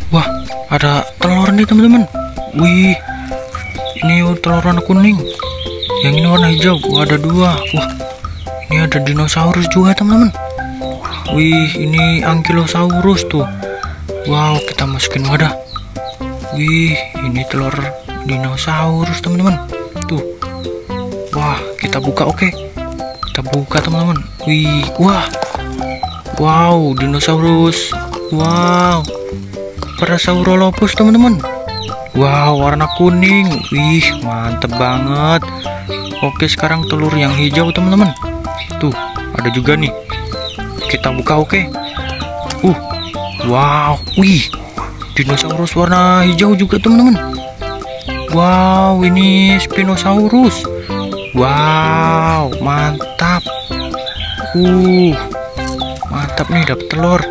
Wah, ada telur nih teman-teman. Wih, ini telur warna kuning. Yang ini warna hijau. Wah, ada dua. Wah, ini ada dinosaurus juga teman-teman. Wih, ini ankylosaurus tuh. Wow, kita masukin wadah. Wih, ini telur dinosaurus teman-teman. Tuh. Wah, kita buka. Oke. Kita buka teman-teman. Wih, wah. Wow, dinosaurus. Wow. Parasaurolopus teman-teman. Wow, warna kuning. Wih, mantep banget. Oke, sekarang telur yang hijau teman-teman. Tuh, ada juga nih. Kita buka. Oke. Wow. Wih, dinosaurus warna hijau juga teman-teman. Wow, ini Spinosaurus. Wow, mantap. Mantap nih, dapat telur.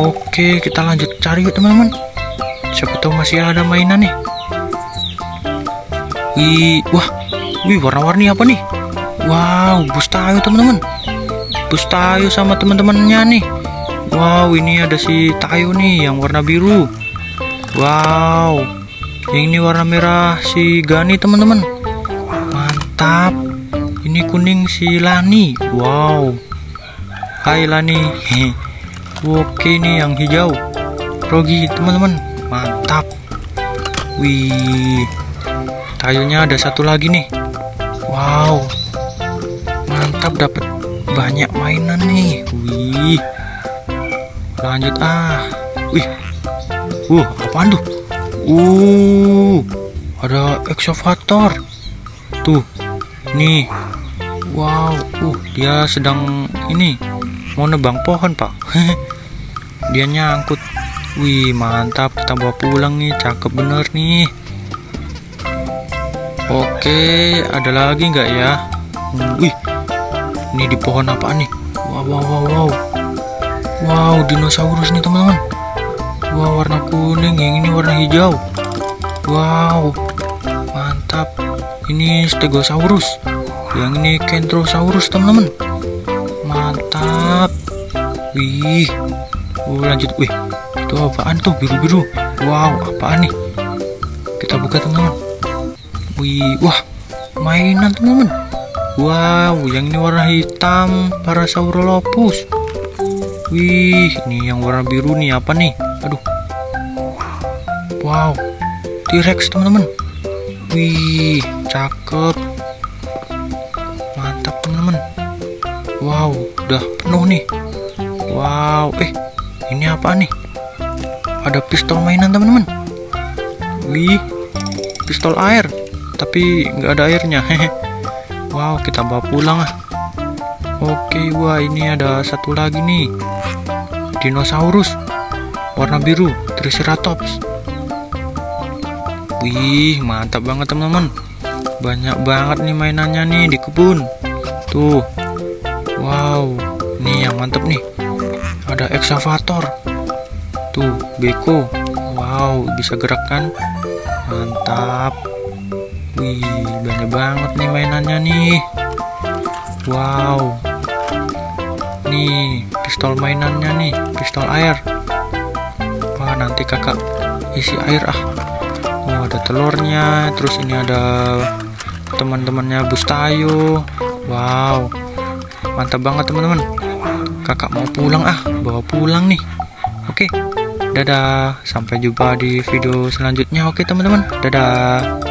Oke, kita lanjut cari yuk teman-teman. Siapa tahu masih ada mainan nih. Wih, warna-warni apa nih? Wow, bus tayo teman-teman. Bus tayo sama teman-temannya nih. Wow, ini ada si tayo nih yang warna biru. Wow, yang ini warna merah si Gani teman-teman. Mantap. Ini kuning si Lani. Wow. Hai Lani. Oke, ini yang hijau Rogi teman-teman. Mantap. Wih, tayonya ada satu lagi nih. Wow, mantap, dapat banyak mainan nih. Wih, lanjut Wih, apaan tuh? Ada Excavator. Tuh, nih. Wow, dia sedang ini mau nebang pohon pak. Dia nyangkut. Wih, mantap, kita bawa pulang nih. Cakep bener nih. Oke, ada lagi nggak ya? Wih, ini di pohon apa nih? Wow, dinosaurus nih teman-teman. Wow, warna kuning, yang ini warna hijau. Wow, mantap. Ini Stegosaurus, yang ini Kentrosaurus teman-teman. Mantap. Wih, lanjut. Wih, itu apaan tuh biru-biru? Wow, apaan nih? Kita buka teman-teman. Wih, wah, mainan teman-teman. Wow, yang ini warna hitam, parasaurolopus. Wih, ini yang warna biru nih apa nih? Aduh. Wow, T-Rex teman-teman. Wih, cakep. Mantap teman-teman. Wow, udah penuh nih. Wow, ini apa nih? Ada pistol mainan teman-teman. Wih, pistol air, tapi nggak ada airnya. Wow, kita bawa pulang Oke, wah, ini ada satu lagi nih. Dinosaurus warna biru, Triceratops. Wih, mantap banget teman-teman. Banyak banget nih mainannya nih di kebun. Tuh. Wow, ini yang mantap nih. Ada Excavator. Tuh, beko. Wow, bisa gerak kan? Mantap. Wih, banyak banget nih mainannya nih. Wow. Nih, pistol mainannya nih, pistol air. Wah, nanti kakak isi air Oh, ada telurnya. Terus ini ada teman-temannya bus tayo. Wow, mantap banget teman-teman. Kakak mau pulang bawa pulang nih. Oke, dadah, sampai jumpa di video selanjutnya. Oke teman-teman, dadah.